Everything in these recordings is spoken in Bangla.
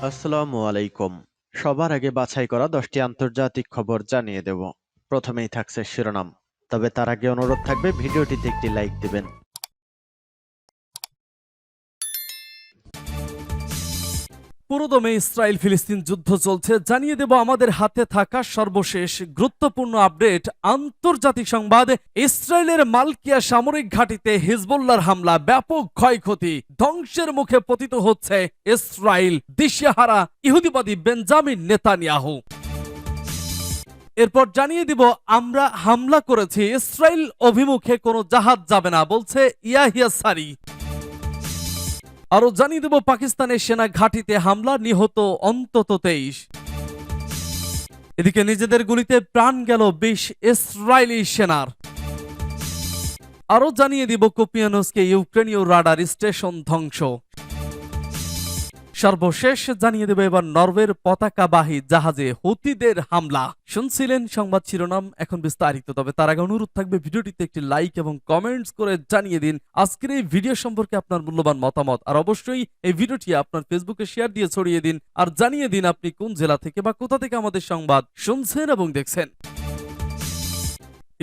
আসসালামু আলাইকুম। সবার আগে বাছাই করা 10টি আন্তর্জাতিক খবর জানিয়ে দেব। প্রথমেই থাকছে শিরোনাম। তবে তার আগে অনুরোধ থাকবে ভিডিওটিতে একটি লাইক দিবেন। পুরোদমে ইসরায়েল ফিলিস্তিন যুদ্ধ চলছে, জানিয়ে দেব আমাদের হাতে থাকা সর্বশেষ গুরুত্বপূর্ণ আপডেট। আন্তর্জাতিক সংবাদ, ইসরায়েলের মালকিয়া সামরিক ঘাঁটিতে হিজবুল্লাহর হামলা, ব্যাপক ক্ষয়ক্ষতি, ধ্বংসের মুখে পতিত হচ্ছে ইসরায়েল, দিশেহারা ইহুদিবাদী বেঞ্জামিন নেতানিয়াহু। এরপর জানিয়ে দিব আমরা হামলা করেছি, ইসরায়েল অভিমুখে কোনো জাহাজ যাবে না বলছে ইয়াহিয়া সারি। আরো জানিয়ে দেব পাকিস্তানের সেনা ঘাঁটিতে হামলা, নিহত অন্তত 23। এদিকে নিজেদের গুলিতে প্রাণ গেল 20 ইসরায়েলি সেনার। আরো জানিয়ে দিব কুপিয়ানুসকে ইউক্রেনীয় রাডার স্টেশন ধ্বংস। সর্বশেষ জানিয়ে দেব এবার নরওয়ের পতাকাবাহী জাহাজে হুতিদের হামলা। শুনছিলেন সংবাদ শিরোনাম, এখন বিস্তারিত। তবে তার আগে অনুরোধ থাকবে ভিডিওটিতে একটি লাইক এবং কমেন্টস করে জানিয়ে দিন আজকের এই ভিডিও সম্পর্কে আপনার মূল্যবান মতামত। আর অবশ্যই এই ভিডিওটি আপনার ফেসবুকে শেয়ার দিয়ে ছড়িয়ে দিন আর জানিয়ে দিন আপনি কোন জেলা থেকে বা কোথা থেকে আমাদের সংবাদ শুনছেন এবং দেখছেন।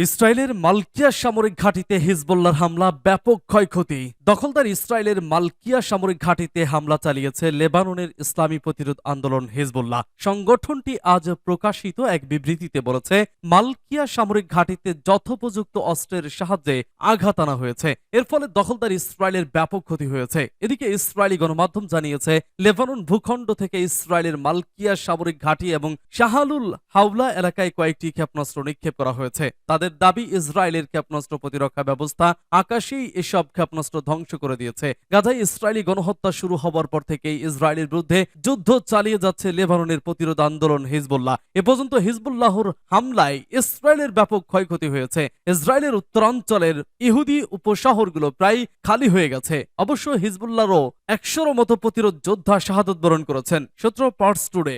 ইসরায়েলের মালকিয়া সামরিক ঘাঁটিতে হিজবুল্লাহর হামলা, ব্যাপক ক্ষয়ক্ষতি। দখলদার ইসরায়েলের মালকিয়া সামরিক ঘাঁটিতে হামলা চালিয়েছে লেবাননের ইসলামী প্রতিরোধ আন্দোলন হিজবুল্লাহ। সংগঠনটি আজ প্রকাশিত এক বিবৃতিতে বলেছে, মালকিয়া সামরিক ঘাঁটিতে যথোপযুক্ত অস্ত্রের সাহায্যে আঘাত আনা হয়েছে। এর ফলে দখলদার ইসরায়েলের ব্যাপক ক্ষতি হয়েছে। এদিকে ইসরায়েলি গণমাধ্যম জানিয়েছে, লেবানন ভূখণ্ড থেকে ইসরায়েলের মালকিয়া সামরিক ঘাঁটি এবং শাহালুল হাওলা এলাকায় কয়েকটি ক্ষেপণাস্ত্র নিক্ষেপ করা হয়েছে। তাদের দাবি, ইসরায়েলের ক্ষেপণাস্ত্র প্রতিরক্ষা ব্যবস্থা আকাশেই এসব ক্ষেপণাস্ত্র ধ্বংস করে দিয়েছে। গাজায় ইসরায়েলি গণহত্যা শুরু হবার পর থেকেই ইসরায়েলের বিরুদ্ধে যুদ্ধ চালিয়ে যাচ্ছে লেবাননের প্রতিরোধ আন্দোলন হিজবুল্লাহ। এ পর্যন্ত হিজবুল্লাহর হামলায় ইসরায়েলের ব্যাপক ক্ষয়ক্ষতি হয়েছে। ইসরায়েলের উত্তরাঞ্চলের ইহুদি উপশহরগুলো প্রায় খালি হয়ে গেছে। অবশ্য হিজবুল্লাহরও 100 মতো প্রতিরোধ যোদ্ধা শাহাদত বরণ করেছেন। সূত্র পার্টস টুডে।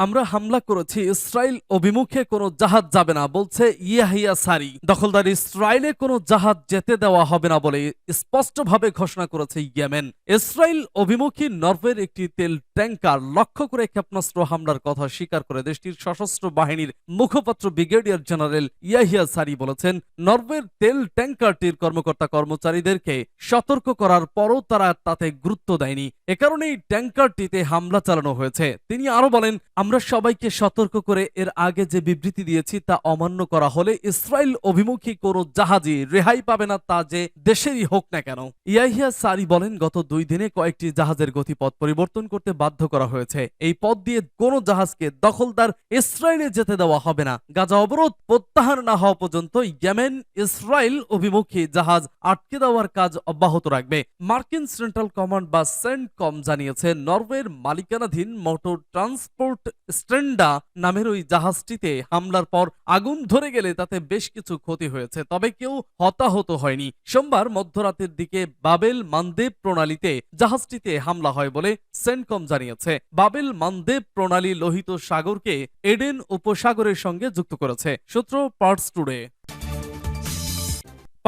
আমরা হামলা করেছি, ইসরায়েল অভিমুখে কোনো জাহাজ যাবে না বলছে ইয়াহিয়া সারি। দখলদার ইসরায়েলে কোনো জাহাজ যেতে দেওয়া হবে না বলে স্পষ্টভাবে ঘোষণা করেছে ইয়েমেন। ইসরায়েল অভিমুখী নরওয়ের একটি তেল ট্যাঙ্কার লক্ষ্য করে ক্ষেপণাস্ত্র হামলার কথা স্বীকার করে দেশটির সশস্ত্র বাহিনীর মুখপাত্র ব্রিগেডিয়ার জেনারেল ইয়াহিয়া সারি বলেছেন, নরওয়ের তেল ট্যাঙ্কারটির কর্মকর্তা কর্মচারীদেরকে সতর্ক করার পরও তারা তাতে গুরুত্ব দেয়নি। এ কারণেই ট্যাঙ্কারটিতে হামলা চালানো হয়েছে। তিনি আরো বলেন, আমরা সবাইকে সতর্ক করে এর আগে যে বিবৃতি দিয়েছি তা অমান্য করা হলে ইসরায়েল অভিমুখী কোনো জাহাজই রেহাই পাবে না, তা যে দেশেরই হোক না কেন। ইয়াহিয়া সারি বলেন, গত 2 দিনে কয়েকটি জাহাজের গতিপথ পরিবর্তন করতে বাধ্য করা হয়েছে। এই পথ দিয়ে কোনো জাহাজকে দখলদার ইসরায়েলে যেতে দেওয়া হবে না। গাজা অবরোধ প্রত্যাহার না হওয়া পর্যন্ত ইয়েমেন ইসরায়েল অভিমুখী জাহাজ আটকে দেওয়ার কাজ অব্যাহত রাখবে। মার্কিন সেন্ট্রাল কমান্ড বা সেন্টকম জানিয়েছে, নরওয়ের মালিকানাধীন মোটর ট্রান্সপোর্ট স্ট্রেন্ডা নামের ওই জাহাজটিতে হামলার পর আগুন ধরে গেলে তাতে বেশ কিছু ক্ষতি হয়েছে, তবে কেউ হতাহত হয়নি। সোমবার মধ্যরাতের দিকে বাবেল মানদেব প্রণালীতে জাহাজটিতে হামলা হয় বলে সেন্টকম জানিয়েছে। বাবেল মানদেব প্রণালী লোহিত সাগরকে এডেন উপসাগরের সঙ্গে যুক্ত করেছে। সূত্র পার্টস টুডে।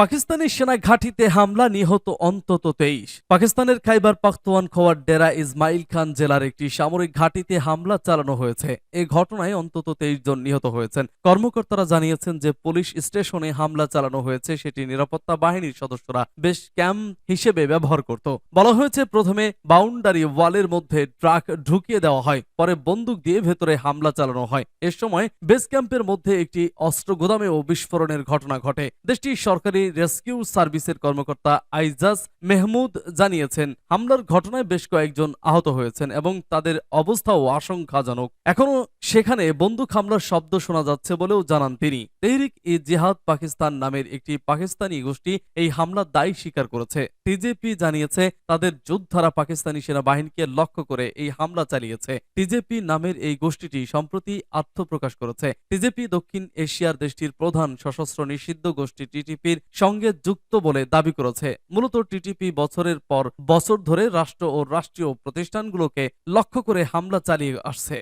পাকিস্তানি সেনা ঘাঁটিতে হামলা, নিহত অন্তত 23। পাকিস্তানের খাইবার পাখতুয়ানখোয়ার ডেরা ইসমাইল খান জেলার একটি সামরিক ঘাঁটিতে হামলা চালানো হয়েছে। এই ঘটনায় অন্তত 23 জন নিহত হয়েছেন। কর্মকর্তারা জানিয়েছেন যে পুলিশ স্টেশনে হামলা চালানো হয়েছে সেটি নিরাপত্তা বাহিনীর সদস্যরা বেস ক্যাম্প হিসেবে ব্যবহার করত। বলা হয়েছে, প্রথমে বাউন্ডারি ওয়ালের মধ্যে ট্রাক ঢুকিয়ে দেওয়া হয়, পরে বন্দুক দিয়ে ভেতরে হামলা চালানো হয়। এ সময় বেস ক্যাম্পের মধ্যে একটি অস্ত্র গোদামেও বিস্ফোরণের ঘটনা ঘটে। দেশটির সরকারি রেস্কিউ সার্ভিসের কর্মকর্তা আইজাজ মেহমুদ জানিয়েছেন, হামলার ঘটনায় বেশ কয়েকজন আহত হয়েছেন এবং তাদের অবস্থাও আশঙ্কাজনক। এখনো সেখানে বন্দুক হামলার শব্দ শোনা যাচ্ছে বলেও জানান তিনি। তেহরিক-ই-জিহাদ পাকিস্তান নামের একটি পাকিস্তানি গোষ্ঠী এই হামলার দায় স্বীকার করেছে। টিজেপি জানিয়েছে, তাদের যোদ্ধারা পাকিস্তানি সেনাবাহিনীকে লক্ষ্য করে এই হামলা চালিয়েছে। টিজেপি নামের এই গোষ্ঠীটি সম্প্রতি আত্মপ্রকাশ করেছে। টিজেপি দক্ষিণ এশিয়ার দেশটির প্রধান সশস্ত্র নিষিদ্ধ গোষ্ঠী টিটিপির সঙ্গে যুক্ত বলে দাবি করেছে। মূলত টিটিপি বছরের পর বছর ধরে রাষ্ট্র ও রাষ্ট্রীয় প্রতিষ্ঠানগুলোকে লক্ষ্য করে হামলা চালিয়ে আসছে।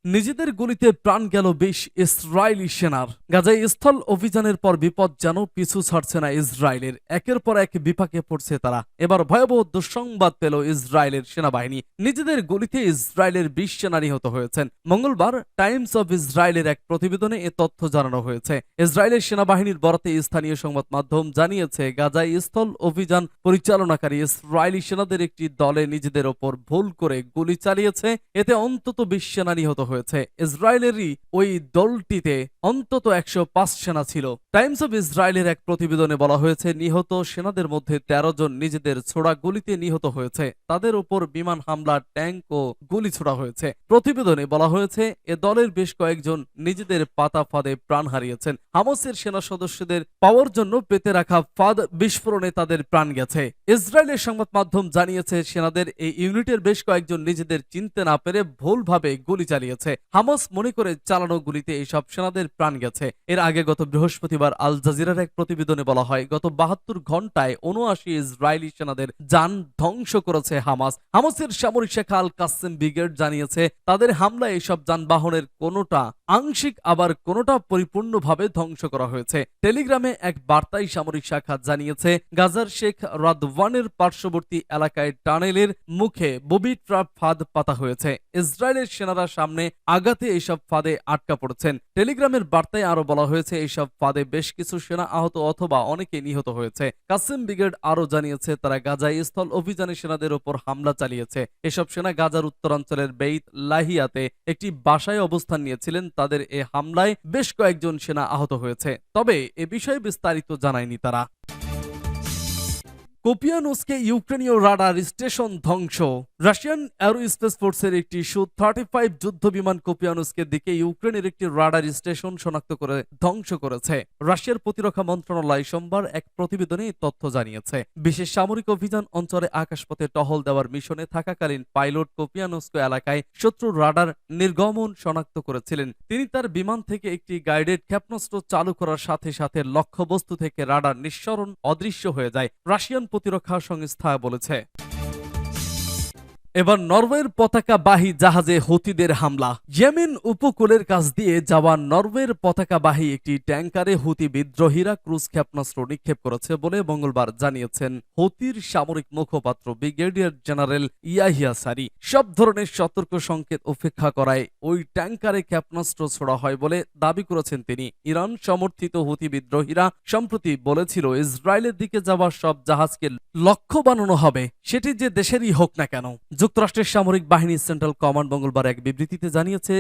নিজেদের গুলিতে প্রাণ গেল ২০ ইসরায়েলি সেনার। গাজায় স্থল অভিযানের পর বিপদ যেন পিছু ছাড়ছে না ইসরায়েলের। একের পর এক বিপাকে পড়ছে তারা। এবার ভয়াবহ দুঃসংবাদ পেল ইসরায়েলের সেনাবাহিনী। নিজেদের গুলিতে ইসরায়েলের ২০ সেনা নিহত হয়েছেন। মঙ্গলবার টাইমস অব ইসরায়েলের এক প্রতিবেদনে এ তথ্য জানানো হয়েছে। ইসরায়েলের সেনাবাহিনীর বরাতে স্থানীয় সংবাদ মাধ্যম জানিয়েছে, গাজায় স্থল অভিযান পরিচালনাকারী ইসরায়েলি সেনাদের একটি দলে নিজেদের ওপর ভুল করে গুলি চালিয়েছে। এতে অন্তত ২০ সেনা নিহত হয়েছে। ইসরায়েলেরই ওই দলটিতে অন্তত ১০৫ সেনা ছিল। টাইমস অব ইসরায়েলের এক প্রতিবেদনে বলা হয়েছে, নিহত সেনাদের মধ্যে ১৩ জন নিজেদের ছোড়া গুলিতে নিহত হয়েছে। তাদের উপর বিমান হামলা, ট্যাঙ্ক ও গুলি ছোড়া হয়েছে। প্রতিবেদনে বলা হয়েছে, এ দলের বেশ কয়েকজন নিজেদের পাতা ফাঁদে প্রাণ হারিয়েছেন। হামাসের সেনা সদস্যদের পাওয়ার জন্য পেতে রাখা ফাঁদ বিস্ফোরণে তাদের প্রাণ গেছে। ইসরায়েলের সংবাদ মাধ্যম জানিয়েছে, সেনাদের এই ইউনিটের বেশ কয়েকজন নিজেদের চিনতে না পেরে ভুলভাবে গুলি চালিয়েছে। হামাস মনে করে চালানো গুলিতে এইসব সেনাদের প্রাণ গেছে। এর আগে গত বৃহস্পতিবার আল জাজিরার এক প্রতিবেদনে বলা হয়, গত ৭২ ঘন্টায় ৭৯ ইসরায়েলি সেনাদের যান ধ্বংস করেছে হামাস। হামাসের সামরিক শাখা আল কাসেম ব্রিগেড জানিয়েছে, তাদের হামলায় এইসব যানবাহনের কোনোটা আংশিক আবার কোনোটা পরিপূর্ণভাবে ধ্বংস করা হয়েছে। টেলিগ্রামে এক বার্তায় সামরিক শাখা জানিয়েছে, গাজার শেখ রাদওয়ানের পার্শ্ববর্তী এলাকায় টানেলের মুখে ববি ট্রাপ ফাঁদ পাতা হয়েছে। ইসরায়েলের সেনারা সামনে আগাতে এইসব ফাঁদে আটকা পড়েছেন। টেলিগ্রামের বার্তায় আরো বলা হয়েছে, এইসব ফাঁদে বেশ কিছু সেনা আহত অথবা অনেকে নিহত হয়েছে। কাসেম ব্রিগেড আরো জানিয়েছে, তারা গাজায় স্থল অভিযানে সেনাদের উপর হামলা চালিয়েছে। এসব সেনা গাজার উত্তরাঞ্চলের বেইত লাহিয়াতে একটি বাসায় অবস্থান নিয়েছিলেন। তাদের এ হামলায় বেশ কয়েকজন সেনা আহত হয়েছে, তবে এ বিষয়ে বিস্তারিত জানায়নি তারা। কুপিয়ানুসকে ইউক্রেনীয় রাডার স্টেশন ধ্বংস। রাশিয়ান এরোস্পেস ফোর্সের একটি সু-35 যুদ্ধ বিমান কুপিয়ানুসকের দিকে ইউক্রেনের একটি রাডার স্টেশন শনাক্ত করে ধ্বংস করেছে। রাশিয়ার প্রতিরক্ষা মন্ত্রণালয় সোমবার এক প্রতিবেদনে এই তথ্য জানিয়েছে। বিশেষ সামরিক অভিযান অঞ্চলে আকাশপথে টহল দেওয়ার মিশনে থাকাকালীন পাইলট কুপিয়ানুস্ক এলাকায় শত্রুর রাডার নির্গমন শনাক্ত করেছিলেন। তিনি তার বিমান থেকে একটি গাইডেড ক্ষেপণাস্ত্র চালু করার সাথে সাথে লক্ষ্যবস্তু থেকে রাডার নিঃসরণ অদৃশ্য হয়ে যায়, রাশিয়ান প্রতিরক্ষা সংস্থা বলেছে। এবার নরওয়ের পতাকাবাহী জাহাজে হুতিদের হামলা। ইয়েমেন উপকূলের কাছ দিয়ে যাওয়া নরওয়ের পতাকাবাহী একটি ট্যাঙ্কারে হুতি বিদ্রোহীরা ক্রুজ ক্ষেপণাস্ত্র নিক্ষেপ করেছে বলে মঙ্গলবার জানিয়েছেন হুতির সামরিক মুখপাত্র ব্রিগেডিয়ার জেনারেল ইয়াহিয়া সারি। সব ধরনের সতর্ক সংকেত উপেক্ষা করায় ওই ট্যাঙ্কারে ক্ষেপণাস্ত্র ছোড়া হয় বলে দাবি করেছেন তিনি। ইরান সমর্থিত হুতি বিদ্রোহীরা সম্প্রতি বলেছিল, ইসরায়েলের দিকে যাওয়া সব জাহাজকে লক্ষ্য বানানো হবে, সেটি যে দেশেরই হোক না কেন। যুক্তরাষ্ট্রের সামরিক বাহিনী সেন্ট্রাল কমান্ড মঙ্গলবার এক বিবৃতিতে জানিয়েছে,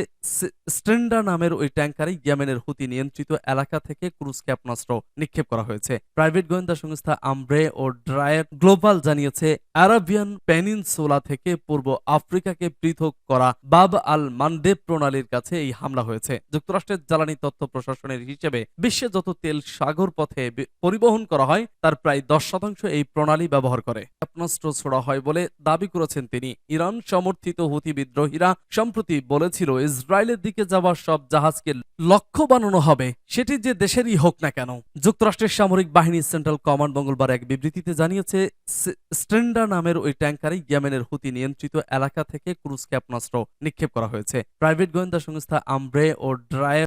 স্ট্রেন্ডা নামের ওই ট্যাঙ্কারে ইয়েমেনের হুতি নিয়ন্ত্রিত এলাকা থেকে ক্রুজ ক্ষেপণাস্ত্র নিক্ষেপ করা হয়েছে। প্রাইভেট গোয়েন্দা সংস্থা আমব্রে ও ড্রায়ার গ্লোবাল জানিয়েছে, আরাবিয়ান পেনিনসুলা থেকে পূর্ব আফ্রিকাকে পৃথক করা বাব আল মানদেব প্রণালীর কাছে এই হামলা হয়েছে। যুক্তরাষ্ট্রের জ্বালানি তথ্য প্রশাসনের হিসেবে বিশ্বে যত তেল সাগর পথে পরিবহন করা হয় তার প্রায় 10% এই প্রণালী ব্যবহার করে। ক্ষেপণাস্ত্র ছোড়া হয় বলে দাবি করেছেন তিনি। ইরান সমর্থিত হুতি বিদ্রোহীরা সম্প্রতি বলেছিল, ইসরায়েলের দিকে যাওয়া সব জাহাজকে লক্ষ্য বানানো হবে, সেটি যে দেশেরই হোক না কেন। যুক্তরাষ্ট্রের সামরিক বাহিনী সেন্ট্রাল কমান্ড মঙ্গলবার এক বিবৃতিতে জানিয়েছে, স্ট্রেন্ডা নামের ওই ট্যাঙ্কারে ইয়েমেনের হুতি নিয়ন্ত্রিত এলাকা থেকে ক্রুজ ক্ষেপণাস্ত্র নিক্ষেপ করা হয়েছে। প্রাইভেট গোয়েন্দা সংস্থা আমব্রে ও ড্রায়ার